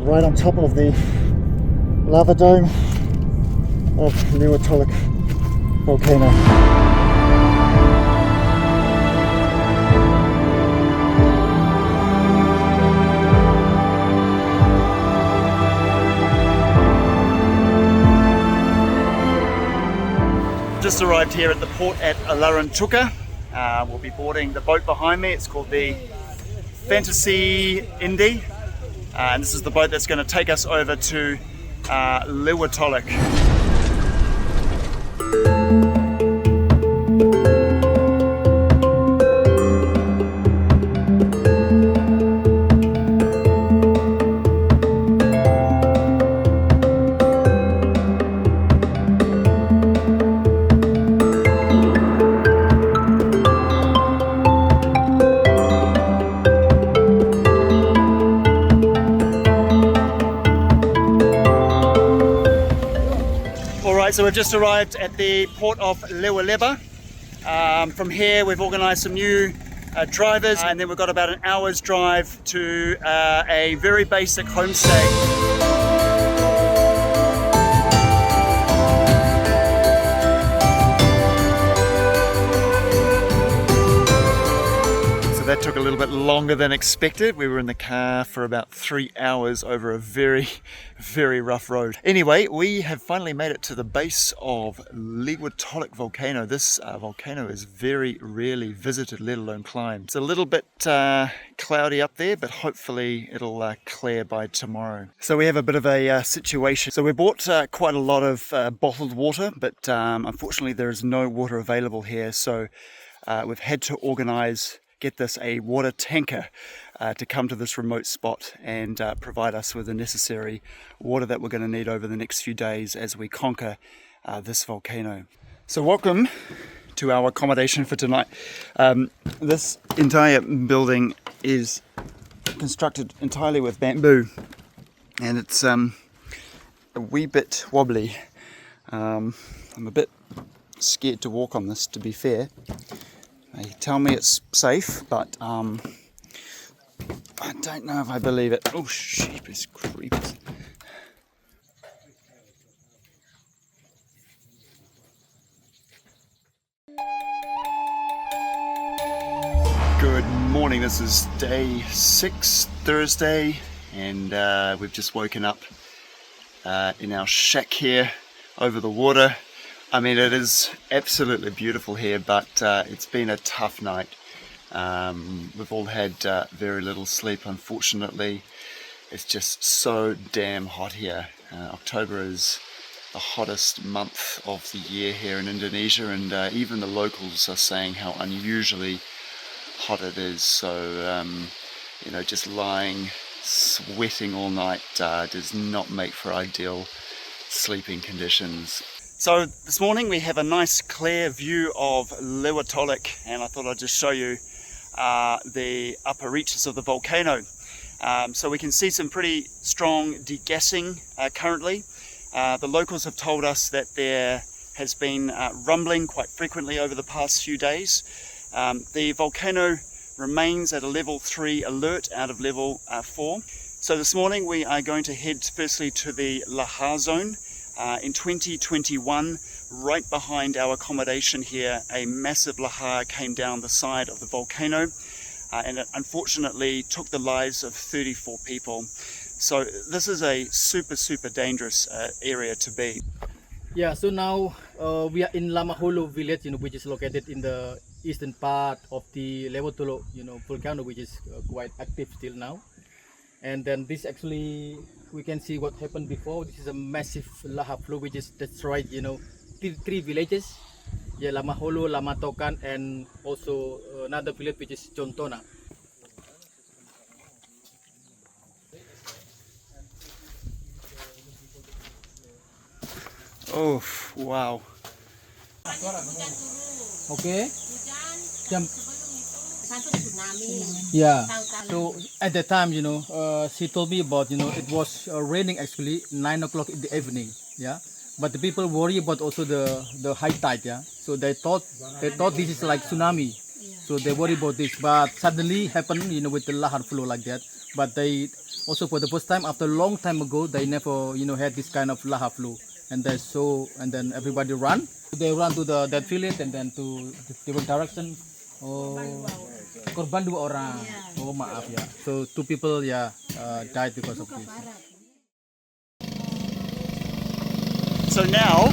right on top of the lava dome of Lewotolok Volcano. Just arrived here at the port at Larantuka. We'll be boarding the boat behind me. It's called the Fantasy Indy. And this is the boat that's going to take us over to Lewotolok. So we've just arrived at the port of Lewoleba. From here we've organised some new drivers, and then we've got about an hour's drive to a very basic homestay. That took a little bit longer than expected. We were in the car for about 3 hours over a very, very rough road. Anyway, we have finally made it to the base of Lewotolok Volcano. This volcano is very rarely visited, let alone climbed. It's a little bit cloudy up there, but hopefully it'll clear by tomorrow. So we have a bit of a situation. So we bought quite a lot of bottled water, but unfortunately there is no water available here. So we've had to organise, get this, a water tanker to come to this remote spot and provide us with the necessary water that we're going to need over the next few days as we conquer this volcano. So welcome to our accommodation for tonight. This entire building is constructed entirely with bamboo, and it's a wee bit wobbly. I'm a bit scared to walk on this, to be fair. They tell me it's safe, but I don't know if I believe it. Oh, sheepers creepers. Good morning, this is day 6, Thursday, and we've just woken up in our shack here over the water. I mean, it is absolutely beautiful here, but it's been a tough night. We've all had very little sleep, unfortunately. It's just so damn hot here. October is the hottest month of the year here in Indonesia, and even the locals are saying how unusually hot it is. So, you know, just lying, sweating all night does not make for ideal sleeping conditions. So this morning we have a nice clear view of Lewotolok, and I thought I'd just show you the upper reaches of the volcano. So we can see some pretty strong degassing currently. The locals have told us that there has been rumbling quite frequently over the past few days. The volcano remains at a level 3 alert out of level 4. So this morning we are going to head firstly to the Lahar zone. In 2021, right behind our accommodation here, a massive lahar came down the side of the volcano, and it unfortunately took the lives of 34 people. So this is a super dangerous area to be. Yeah, so now we are in Lamaholo village, which is located in the eastern part of the Lewotolok, volcano, which is quite active still now. And then this actually, we can see what happened before. This is a massive lava flow which is destroyed, three villages. Yeah, Lamaholo, Lamatokan, and also another village which is Jontona. Oh, wow. Okay. Yeah. So at the time, she told me about, it was raining actually 9 o'clock in the evening. Yeah. But the people worry about also the high tide. Yeah. So they thought this is like tsunami. So they worry about this. But suddenly happened, with the lahar flow like that. But they also for the first time after a long time ago, they never, had this kind of lava flow. And then everybody run. They run to that village and then to different direction. Oh, korban 2 orang. Oh, maaf ya. So 2 people died because of this. So now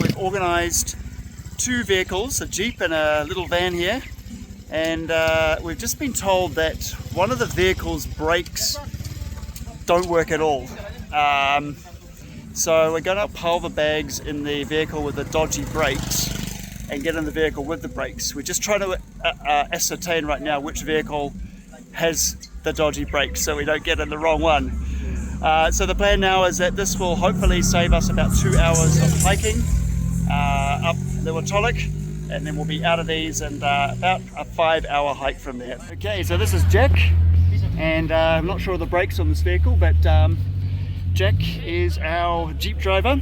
we've organised 2 vehicles, a Jeep and a little van here, and we've just been told that one of the vehicle's brakes don't work at all. So we're going to pile the bags in the vehicle with the dodgy brakes and get in the vehicle with the brakes. We're just trying to ascertain right now which vehicle has the dodgy brakes so we don't get in the wrong one. So the plan now is that this will hopefully save us about 2 hours of hiking up Lewotolok, and then we'll be out of these and about a 5-hour hike from there. Okay, so this is Jack, and I'm not sure of the brakes on this vehicle, but Jack is our Jeep driver.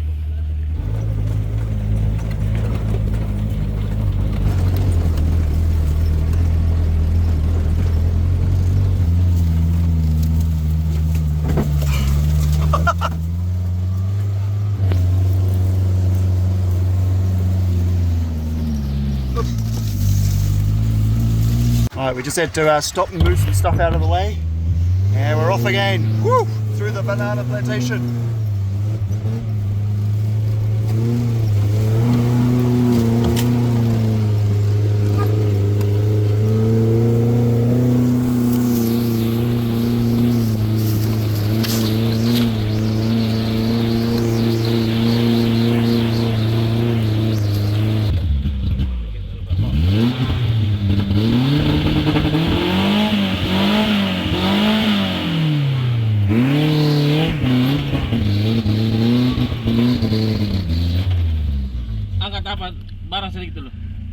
Alright, we just had to stop and move some stuff out of the way, and we're off again. Woo! Through the banana plantation.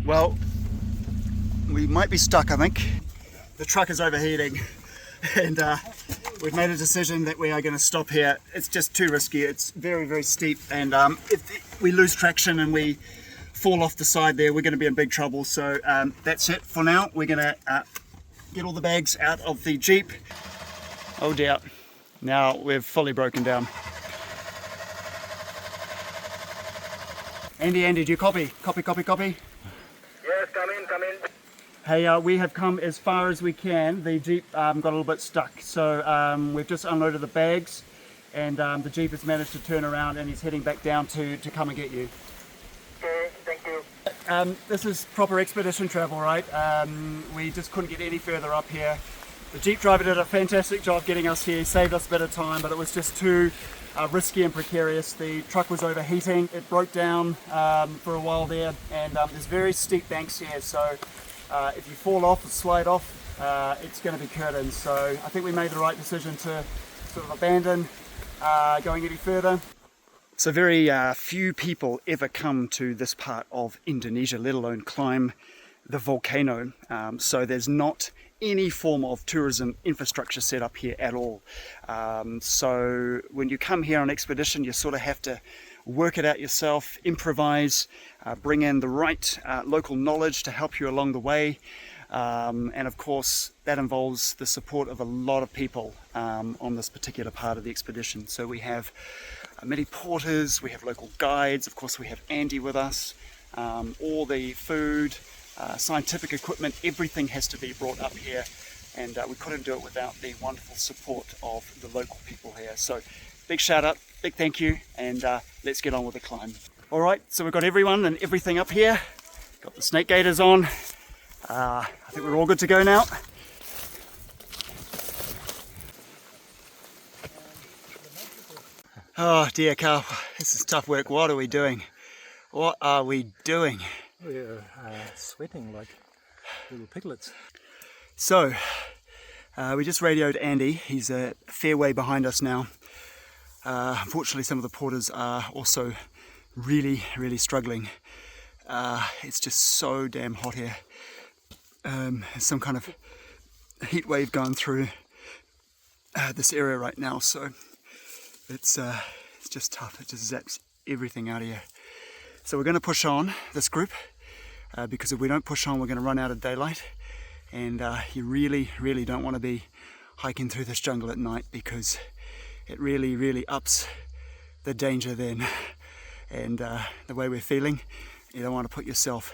Well, we might be stuck, I think. The truck is overheating and we've made a decision that we are going to stop here. It's just too risky. It's very, very steep, and if we lose traction and we fall off the side there, we're going to be in big trouble. So that's it for now. We're going to get all the bags out of the Jeep. Oh dear, now we've fully broken down. Andy, do you copy? Copy. Yes, come in. Hey, we have come as far as we can. The Jeep got a little bit stuck, so we've just unloaded the bags, and the Jeep has managed to turn around and he's heading back down to come and get you. Okay, thank you. This is proper expedition travel, right? We just couldn't get any further up here. The Jeep driver did a fantastic job getting us here, saved us a bit of time, but it was just too risky and precarious. The truck was overheating, it broke down for a while there, and there's very steep banks here, so if you fall off or slide off, it's going to be curtains. So I think we made the right decision to sort of abandon going any further. So very few people ever come to this part of Indonesia, let alone climb the volcano. So there's not any form of tourism infrastructure set up here at all. So when you come here on expedition, you sort of have to work it out yourself, improvise, bring in the right local knowledge to help you along the way. And of course, that involves the support of a lot of people on this particular part of the expedition. So we have many porters, we have local guides, of course we have Andy with us, all the food, scientific equipment, everything has to be brought up here, and we couldn't do it without the wonderful support of the local people here. So big shout out, big thank you, and let's get on with the climb. Alright, so we've got everyone and everything up here, got the snake gaiters on. I think we're all good to go now. Oh dear, Carl, this is tough work. What are we doing? What are we doing? We're sweating like little piglets. So, we just radioed Andy. He's a fair way behind us now. Unfortunately, some of the porters are also really struggling. It's just so damn hot here. There's some kind of heat wave going through this area right now, so it's just tough. It just zaps everything out of here. So we're going to push on, this group, because if we don't push on, we're going to run out of daylight, and you really don't want to be hiking through this jungle at night, because it really ups the danger then, and the way we're feeling. You don't want to put yourself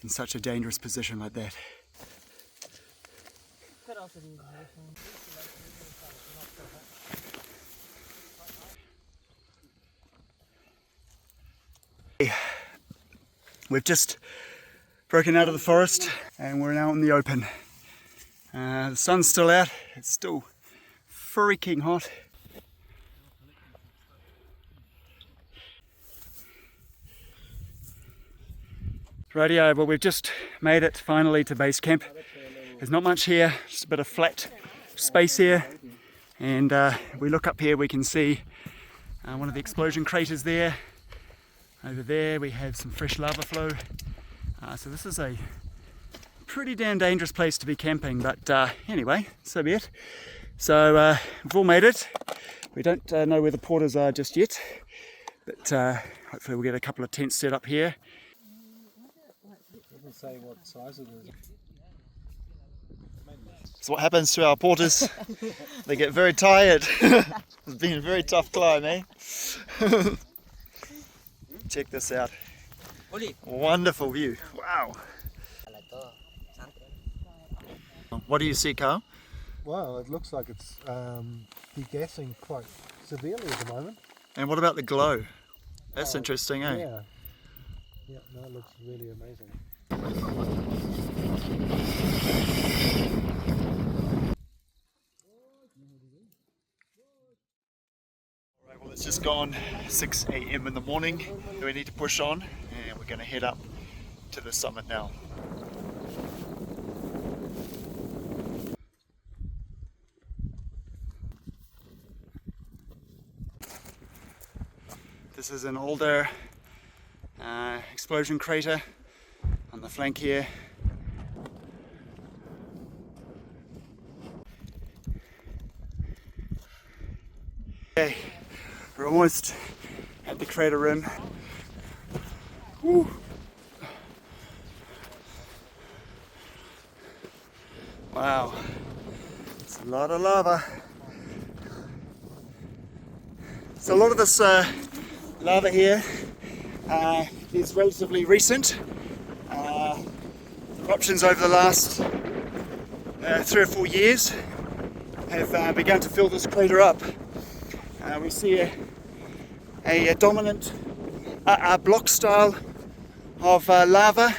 in such a dangerous position like that. We've just broken out of the forest and we're now in the open. The sun's still out, it's still freaking hot. Rightio, well, we've just made it finally to base camp. There's not much here, just a bit of flat space here, and if we look up here we can see one of the explosion craters there. Over there we have some fresh lava flow, so this is a pretty damn dangerous place to be camping, but anyway, so be it. So we've all made it. We don't know where the porters are just yet, but hopefully we'll get a couple of tents set up here. Doesn't say what size it is. So what happens to our porters? They get very tired. It's been a very tough climb, eh? Check this out. Wonderful view. Wow. What do you see, Carl? Well, it looks like it's degassing quite severely at the moment. And what about the glow? That's interesting, eh? Yeah. Yeah, no, it looks really amazing. Alright, well, it's just gone 6 a.m. in the morning. We need to push on, and we're going to head up to the summit now. This is an older explosion crater on the flank here. Okay, we're almost at the crater rim. Woo. Wow, it's a lot of lava. So a lot of this lava here is relatively recent. Eruptions over the last 3 or 4 years have begun to fill this crater up. We see a dominant block style of lava.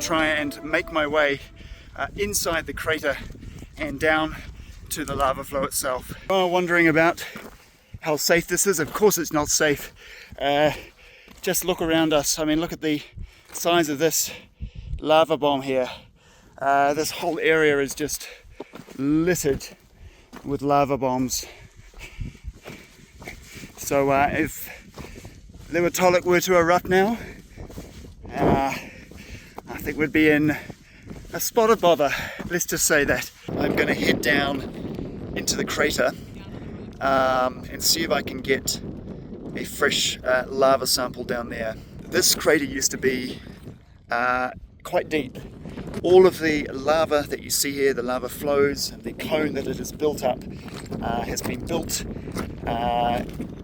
Try and make my way inside the crater and down to the lava flow itself. Wondering about how safe this is. Of course it's not safe. Just look around us. I mean, look at the size of this lava bomb here. This whole area is just littered with lava bombs. So if Lewotolok were to erupt now, I think we'd be in a spot of bother, let's just say that. I'm going to head down into the crater and see if I can get a fresh lava sample down there. This crater used to be quite deep. All of the lava that you see here, the lava flows, and the cone that it has built up has been built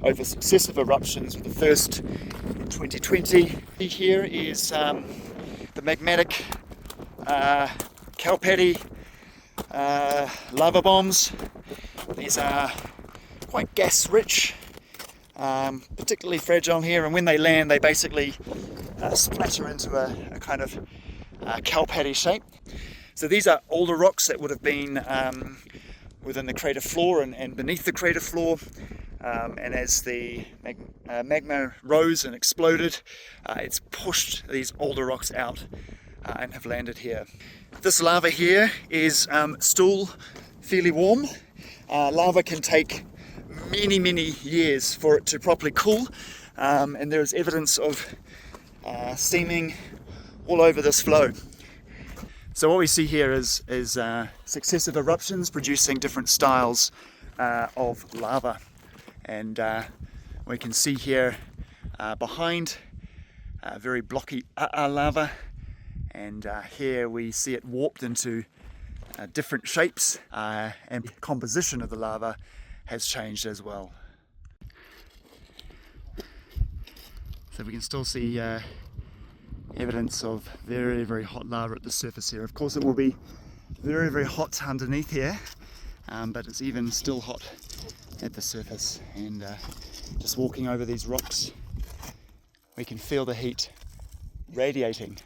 over successive eruptions, with the first in 2020. Here is the magmatic Kalpadi lava bombs. These are quite gas rich, particularly fragile here, and when they land they basically splatter into a kind of cow patty shape. So these are older rocks that would have been within the crater floor and beneath the crater floor, and as the magma rose and exploded, it's pushed these older rocks out and have landed here. This lava here is still fairly warm. Lava can take many years for it to properly cool, and there is evidence of steaming all over this flow. So what we see here is successive eruptions producing different styles of lava, and we can see here behind very blocky lava, and here we see it warped into different shapes, and composition of the lava has changed as well. So we can still see evidence of very hot lava at the surface here. Of course it will be very hot underneath here, but it's even still hot at the surface, and just walking over these rocks we can feel the heat radiating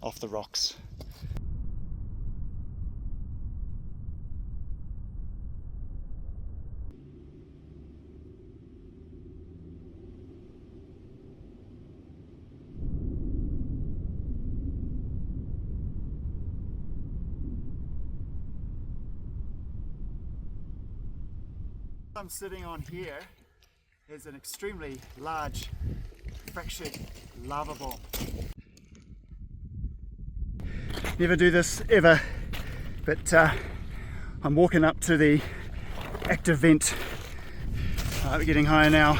off the rocks. I'm sitting on here is an extremely large fractured lava bomb. Never do this ever, but I'm walking up to the active vent. We're getting higher now,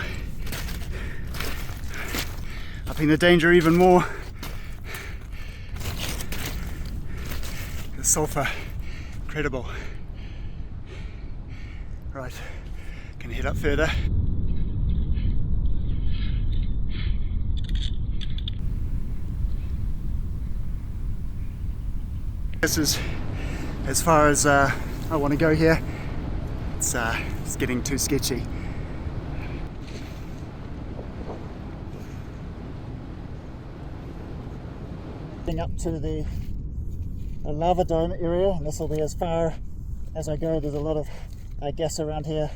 upping the danger even more. The sulfur, incredible. Right. Can head up further. This is as far as I want to go here. It's getting too sketchy. Getting up to the lava dome area, and this will be as far as I go. There's a lot of gas around here.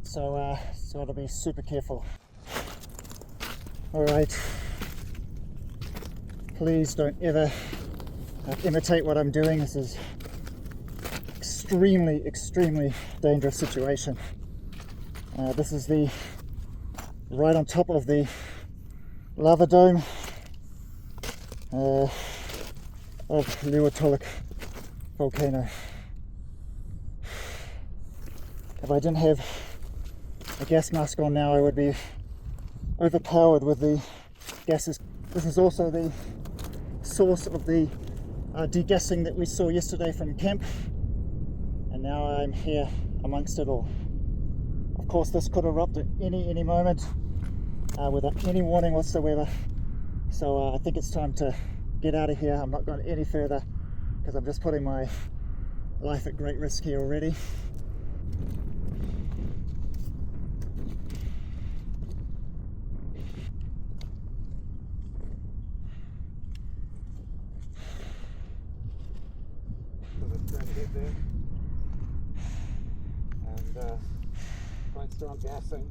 So I'll be super careful. Alright, please don't ever imitate what I'm doing. This is extremely dangerous situation. This is the right on top of the lava dome of Lewotolok Volcano. If I didn't have a gas mask on now, I would be overpowered with the gases. This is also the source of the degassing that we saw yesterday from camp, and now I'm here amongst it all. Of course this could erupt at any moment without any warning whatsoever, so I think it's time to get out of here. I'm not going any further because I'm just putting my life at great risk here already. There and try and start gassing.